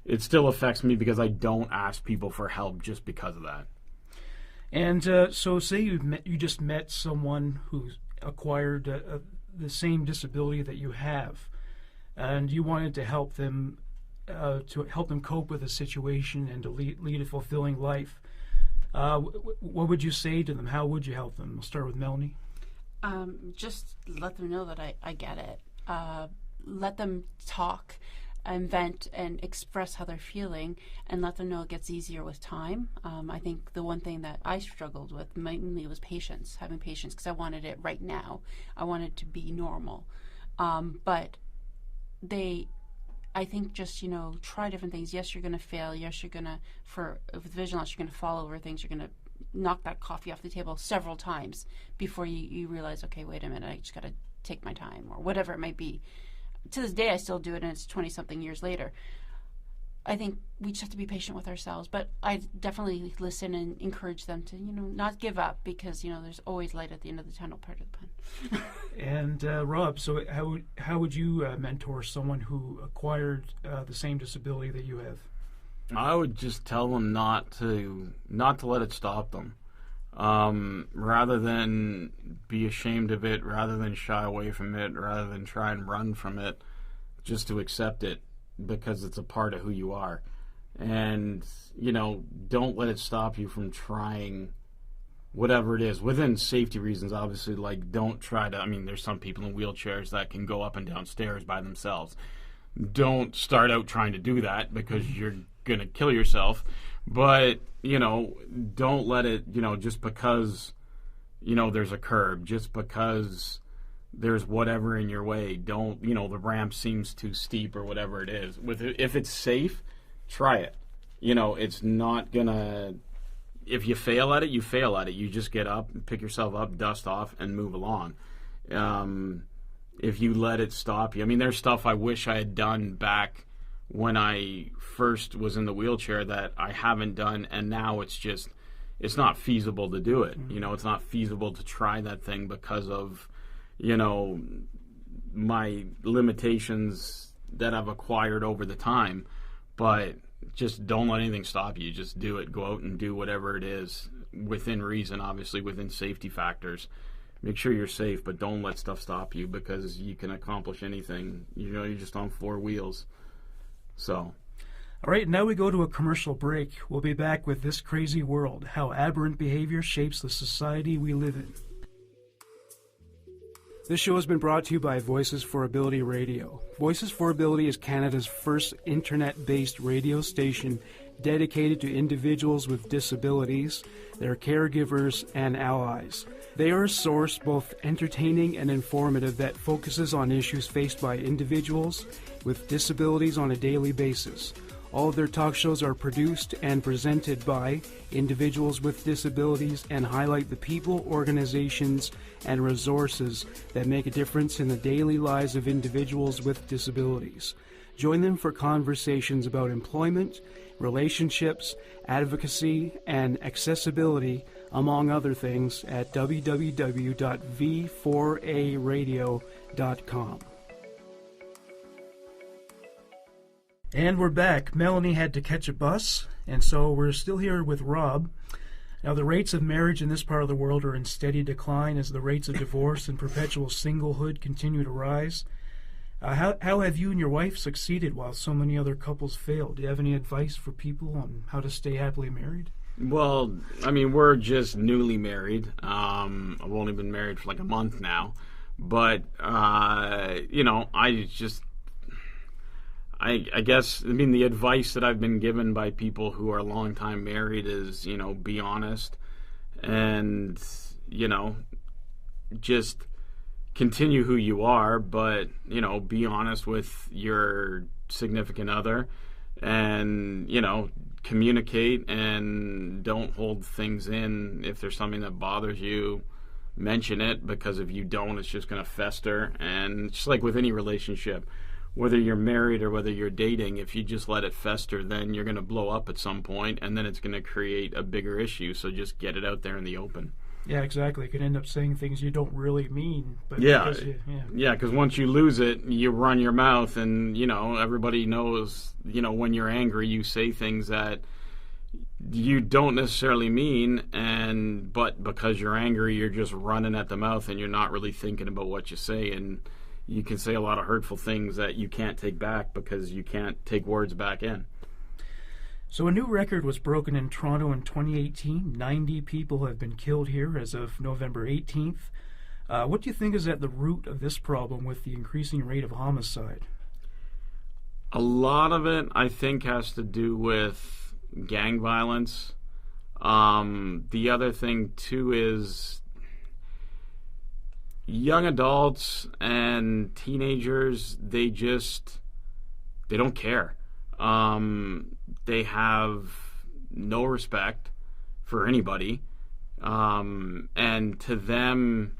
it still affects me because I don't ask people for help just because of that. And so say you just met someone who's acquired the same disability that you have, and you wanted to help them cope with the situation and to lead a fulfilling life. What would you say to them? How would you help them? We'll start with Melanie. Just let them know that I get it. Let them talk and vent and express how they're feeling, and let them know it gets easier with time. I think the one thing that I struggled with mainly was patience, having patience, because I wanted it right now. I wanted to be normal. But I think just, try different things. Yes, you're going to fail. Yes, you're going to, with vision loss, you're going to fall over things. You're going to knock that coffee off the table several times before you realize, okay, wait a minute, I just got to take my time, or whatever it might be. To this day, I still do it, and it's 20-something years later. I think we just have to be patient with ourselves, but I definitely listen and encourage them to, not give up, because, there's always light at the end of the tunnel, part of the pun. And Rob, so how would you mentor someone who acquired the same disability that you have? I would just tell them not to let it stop them. Rather than be ashamed of it, rather than shy away from it, rather than try and run from it, just to accept it, because it's a part of who you are. And, don't let it stop you from trying whatever it is, within safety reasons, obviously. Like, don't try to, there's some people in wheelchairs that can go up and down stairs by themselves. Don't start out trying to do that, because you're going to kill yourself. But, don't let it, just because, there's a curb, just because there's whatever in your way, don't, the ramp seems too steep or whatever it is. If it's safe, try it. It's not going to, if you fail at it, you fail at it. You just get up and pick yourself up, dust off, and move along. if you let it stop you. I mean, there's stuff I wish I had done back when I first was in the wheelchair that I haven't done, and now it's not feasible to do it. You know, it's not feasible to try that thing because of, you know, my limitations that I've acquired over the time. But just don't let anything stop you. Just do it. Go out and do whatever it is within reason, obviously within safety factors. Make sure you're safe, but don't let stuff stop you, because you can accomplish anything. You know, you're just on four wheels. So. All right, now we go to a commercial break. We'll be back with This Crazy World, how aberrant behavior shapes the society we live in. This show has been brought to you by Voices for Ability Radio. Voices for Ability is Canada's first internet-based radio station dedicated to individuals with disabilities, their caregivers, and allies. They are a source both entertaining and informative that focuses on issues faced by individuals with disabilities on a daily basis. All of their talk shows are produced and presented by individuals with disabilities and highlight the people, organizations, and resources that make a difference in the daily lives of individuals with disabilities. Join them for conversations about employment, relationships, advocacy, and accessibility, among other things, at www.v4aradio.com. And we're back. Melanie had to catch a bus, and so we're still here with Rob. Now, the rates of marriage in this part of the world are in steady decline as the rates of divorce and perpetual singlehood continue to rise. How have you and your wife succeeded while so many other couples failed? Do you have any advice for people on how to stay happily married? Well, I mean, we're just newly married. I've only been married for like a month now. But, you know, I guess, I mean, the advice that I've been given by people who are long time married is, you know, be honest and, you know, just continue who you are, but, you know, be honest with your significant other and, you know, communicate and don't hold things in. If there's something that bothers you, mention it, because if you don't, it's just going to fester. And just like with any relationship, whether you're married or whether you're dating, if you just let it fester, then you're going to blow up at some point, and then it's going to create a bigger issue. So just get it out there in the open. Yeah, exactly. You could end up saying things you don't really mean. But because once you lose it, you run your mouth, and, you know, everybody knows, you know, when you're angry, you say things that you don't necessarily mean, but because you're angry, you're just running at the mouth, and you're not really thinking about what you say, and you can say a lot of hurtful things that you can't take back because you can't take words back in. So a new record was broken in Toronto in 2018. 90 people have been killed here as of November 18th. What do you think is at the root of this problem with the increasing rate of homicide? A lot of it, I think, has to do with gang violence. The other thing, too, is young adults and teenagers, they don't care. They have no respect for anybody. And to them,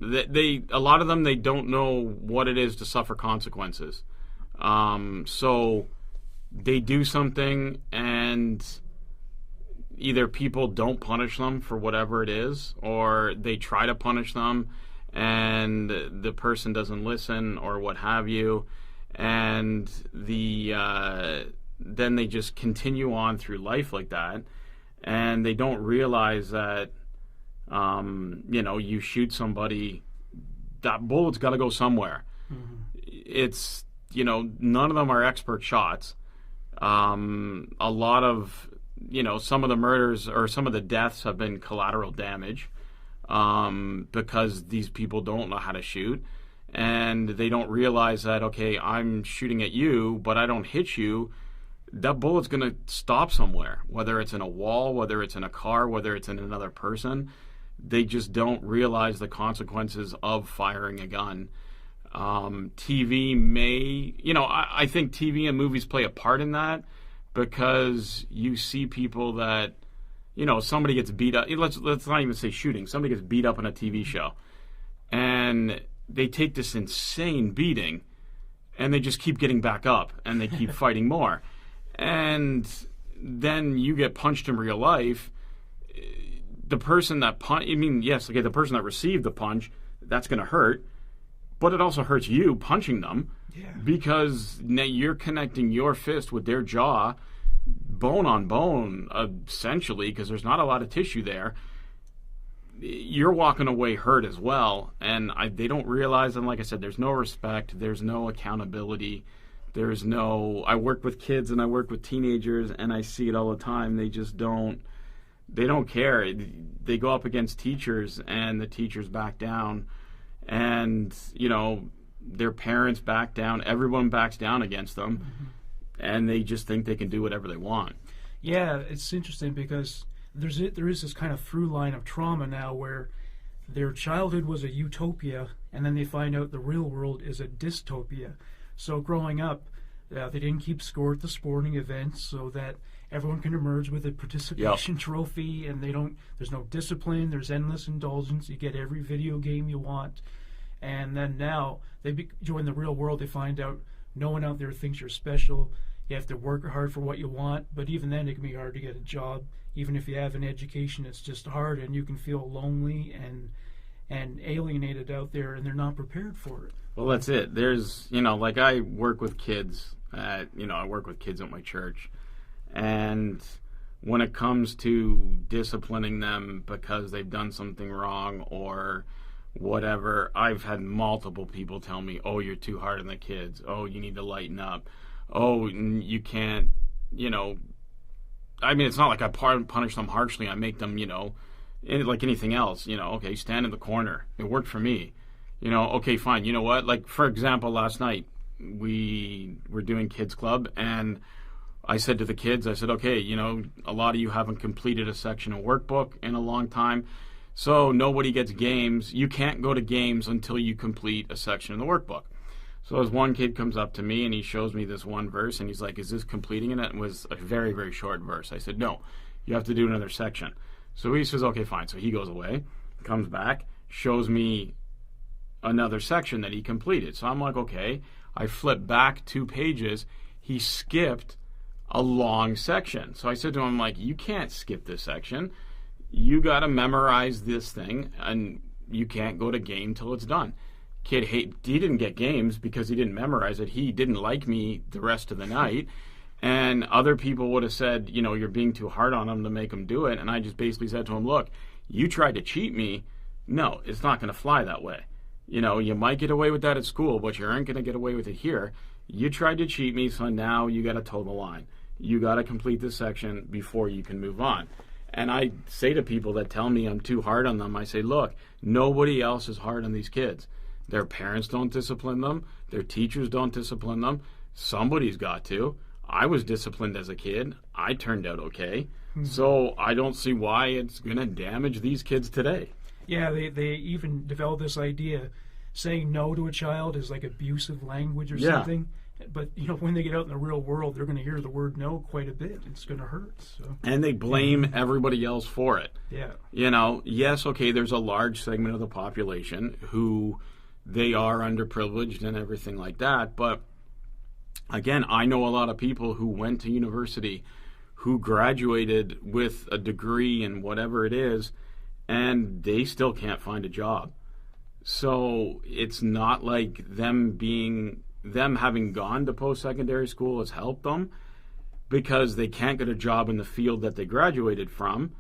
a lot of them, they don't know what it is to suffer consequences. So they do something, and either people don't punish them for whatever it is, or they try to punish them and the person doesn't listen or what have you, and then they just continue on through life like that, and they don't realize that you know, you shoot somebody, that bullet's got to go somewhere. Mm-hmm. It's, you know, none of them are expert shots. A lot of, you know, some of the murders or some of the deaths have been collateral damage because these people don't know how to shoot, and they don't realize that, okay, I'm shooting at you, but I don't hit you. That bullet's going to stop somewhere, whether it's in a wall, whether it's in a car, whether it's in another person. They just don't realize the consequences of firing a gun. TV may, you know, I think TV and movies play a part in that, because you see people that, you know, somebody gets beat up. Let's not even say shooting. Somebody gets beat up in a TV show, and they take this insane beating, and they just keep getting back up, and they keep fighting more. And then you get punched in real life. The person that the person that received the punch, that's going to hurt, but it also hurts you punching them, because now you're connecting your fist with their jaw, bone on bone, essentially, because there's not a lot of tissue there. You're walking away hurt as well, and they don't realize, and like I said, there's no respect, there's no accountability, I work with kids and I work with teenagers, and I see it all the time. They just don't care. They go up against teachers, and the teachers back down, and their parents back down, everyone backs down against them, and they just think they can do whatever they want. Yeah, it's interesting because there is this kind of through line of trauma now where their childhood was a utopia, and then they find out the real world is a dystopia. So growing up, they didn't keep score at the sporting events so that everyone can emerge with a participation trophy, and there's no discipline, there's endless indulgence, you get every video game you want. And then now they join the real world, they find out no one out there thinks you're special, you have to work hard for what you want, but even then it can be hard to get a job. Even if you have an education, it's just hard, and you can feel lonely and alienated out there, and they're not prepared for it. Well, that's it. There's, like I work with kids at my church, and when it comes to disciplining them because they've done something wrong or whatever, I've had multiple people tell me, "Oh, you're too hard on the kids. Oh, you need to lighten up. Oh, you can't, it's not like I punish them harshly. I make them, like anything else, okay, stand in the corner. It worked for me. Okay, fine. You know what? Like, for example, last night we were doing kids club, and I said to the kids, okay, a lot of you haven't completed a section of workbook in a long time, so nobody gets games. You can't go to games until you complete a section of the workbook. So as one kid comes up to me and he shows me this one verse, and he's like, "Is this completing it?" And it was a very, very short verse. I said, "No, you have to do another section." So he says, "Okay, fine." So he goes away, comes back, shows me another section that he completed. So I'm like, okay. I flip back 2 pages. He skipped a long section. So I said to him, like, "You can't skip this section. You got to memorize this thing, and you can't go to game till it's done." Kid, he didn't get games because he didn't memorize it. He didn't like me the rest of the night. And other people would have said, "You're being too hard on him to make him do it." And I just basically said to him, "Look, you tried to cheat me. No, it's not going to fly that way. You might get away with that at school, but you aren't going to get away with it here. You tried to cheat me, so now you got to toe the line. You got to complete this section before you can move on." And I say to people that tell me I'm too hard on them, I say, look, nobody else is hard on these kids. Their parents don't discipline them. Their teachers don't discipline them. Somebody's got to. I was disciplined as a kid. I turned out okay. Mm-hmm. So I don't see why it's going to damage these kids today. Yeah, they even developed this idea saying no to a child is like abusive language or something. But, when they get out in the real world, they're going to hear the word no quite a bit. It's going to hurt. So. And they blame everybody else for it. Yeah. Yes, okay, there's a large segment of the population who they are underprivileged and everything like that. But, again, I know a lot of people who went to university, who graduated with a degree in whatever it is, and they still can't find a job. So it's not like them having gone to post-secondary school has helped them, because they can't get a job in the field that they graduated from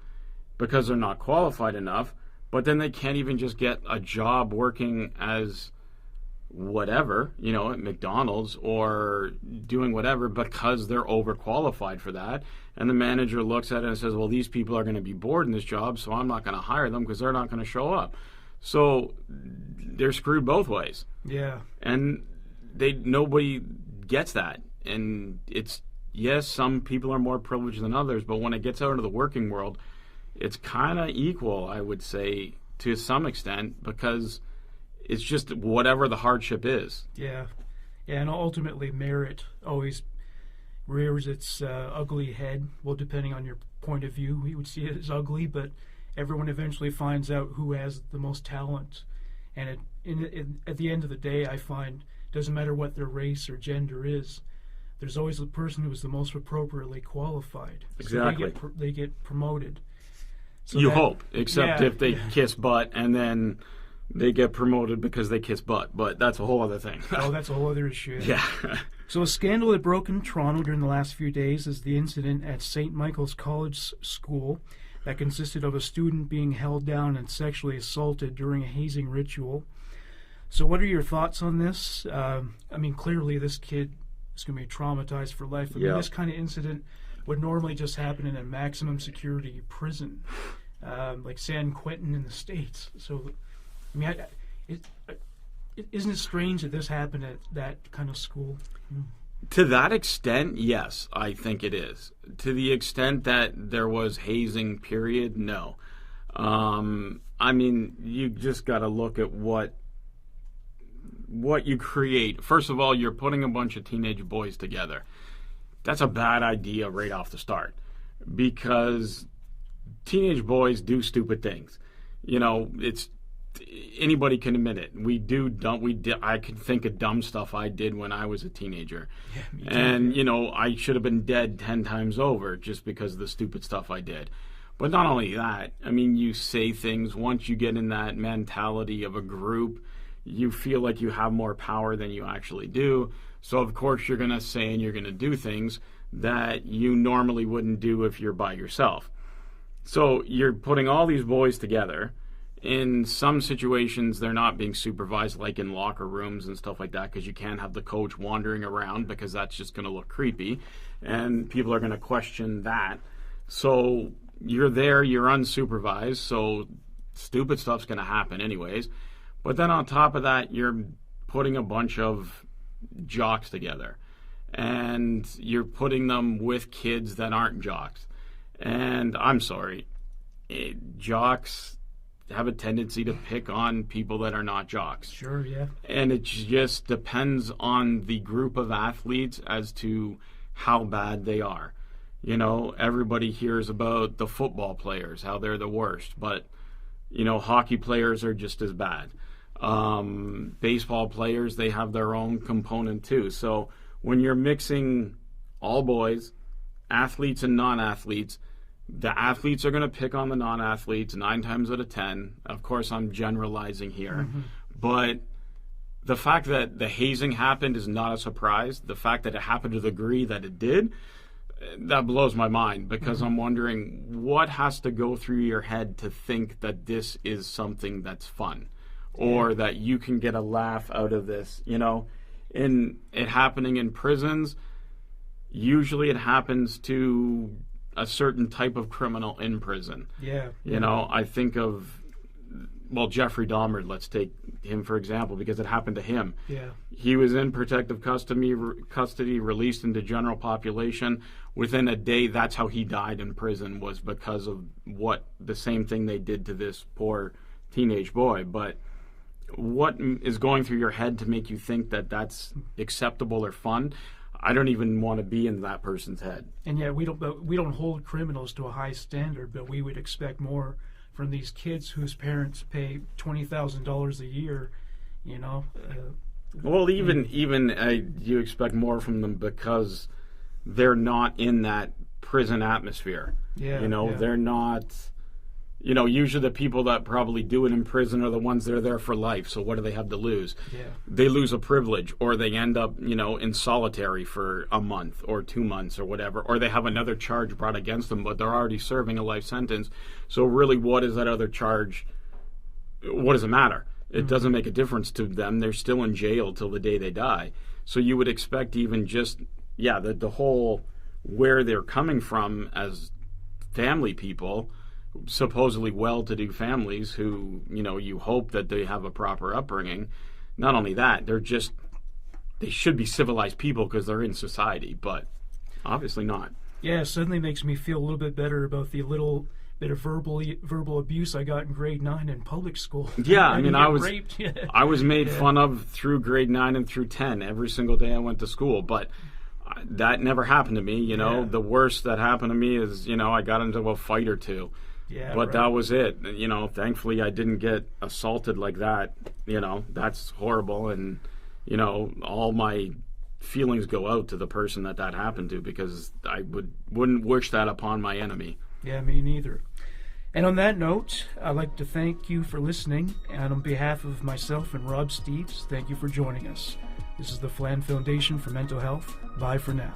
because they're not qualified enough. But then they can't even just get a job working as whatever, at McDonald's or doing whatever, because they're overqualified for that. And the manager looks at it and says, well, these people are going to be bored in this job, so I'm not going to hire them because they're not going to show up. So they're screwed both ways. Yeah. And nobody gets that. And it's, yes, some people are more privileged than others, but when it gets out into the working world, it's kind of equal, I would say, to some extent, because it's just whatever the hardship is. Yeah. And ultimately merit always rears its ugly head. Well, depending on your point of view, we would see it as ugly, but everyone eventually finds out who has the most talent, and at the end of the day, I find doesn't matter what their race or gender is, there's always the person who is the most appropriately qualified. Exactly. So they get promoted. So you hope, except if they yeah. kiss butt and then they get promoted because they kiss butt. But that's a whole other thing. Oh, that's a whole other issue. Yeah. So a scandal that broke in Toronto during the last few days is the incident at St. Michael's College School that consisted of a student being held down and sexually assaulted during a hazing ritual. So what are your thoughts on this? I mean, clearly this kid is going to be traumatized for life. I mean, this kind of incident would normally just happen in a maximum security prison, like San Quentin in the States. So, I mean, isn't it strange that this happened at that kind of school? To that extent, yes, I think it is. To the extent that there was hazing, period, no. I mean, you just got to look at what you create. First of all, you're putting a bunch of teenage boys together. That's a bad idea right off the start, because teenage boys do stupid things. You know, it's anybody can admit it. I can think of dumb stuff I did when I was a teenager. Yeah, me too. And, you know, I should have been dead 10 times over just because of the stupid stuff I did. But not only that, I mean, you say things, once you get in that mentality of a group, you feel like you have more power than you actually do. So, of course, you're going to say and you're going to do things that you normally wouldn't do if you're by yourself. So you're putting all these boys together. In some situations, they're not being supervised, like in locker rooms and stuff like that, because you can't have the coach wandering around, because that's just going to look creepy, and people are going to question that. So you're there, you're unsupervised, so stupid stuff's going to happen anyways. But then on top of that, you're putting a bunch of jocks together, and you're putting them with kids that aren't jocks. And I'm sorry, jocks have a tendency to pick on people that are not jocks. Sure, yeah. And it just depends on the group of athletes as to how bad they are. You know, everybody hears about the football players, how they're the worst, but, you know, hockey players are just as bad. Baseball players, they have their own component too. So when you're mixing all boys, athletes and non-athletes, the athletes are going to pick on the non-athletes 9 times out of 10. Of course, I'm generalizing here. Mm-hmm. But the fact that the hazing happened is not a surprise. The fact that it happened to the degree that it did, that blows my mind, because I'm wondering what has to go through your head to think that this is something that's fun, or that you can get a laugh out of this. You know, in it happening in prisons, usually it happens to a certain type of criminal in prison. Yeah. You know, I think of, well, Jeffrey Dahmer, let's take him for example, because it happened to him. Yeah. He was in protective custody, released into general population. Within a day, that's how he died in prison, was because of the same thing they did to this poor teenage boy. But what is going through your head to make you think that that's acceptable or fun? I don't even want to be in that person's head. And yet we don't hold criminals to a high standard, but we would expect more from these kids whose parents pay $20,000 a year. You know. Well, even you expect more from them because they're not in that prison atmosphere. Yeah. You know, yeah. they're not. You know, usually the people that probably do it in prison are the ones that are there for life. So what do they have to lose? Yeah. They lose a privilege, or they end up, you know, in solitary for a month or 2 months or whatever, or they have another charge brought against them, but they're already serving a life sentence. So really, what is that other charge? What does it matter? It doesn't make a difference to them. They're still in jail till the day they die. So you would expect even just, the whole where they're coming from as family people, supposedly well-to-do families who, you know, you hope that they have a proper upbringing. Not only that, they should be civilized people because they're in society, but obviously not. Yeah, it suddenly makes me feel a little bit better about the little bit of verbal abuse I got in grade 9 in public school. Yeah, I mean, I was raped. I was made fun of through grade 9 and through 10 every single day I went to school, but that never happened to me. You know, the worst that happened to me is, you know, I got into a fight or two. Yeah, but right. that was it. You know, thankfully I didn't get assaulted like that. You know, that's horrible, and you know, all my feelings go out to the person that happened to, because I wouldn't wish that upon my enemy. Yeah, me neither. And on that note, I'd like to thank you for listening, and on behalf of myself and Rob Steves, thank you for joining us. This is the Filan Foundation for Mental Health. Bye for now.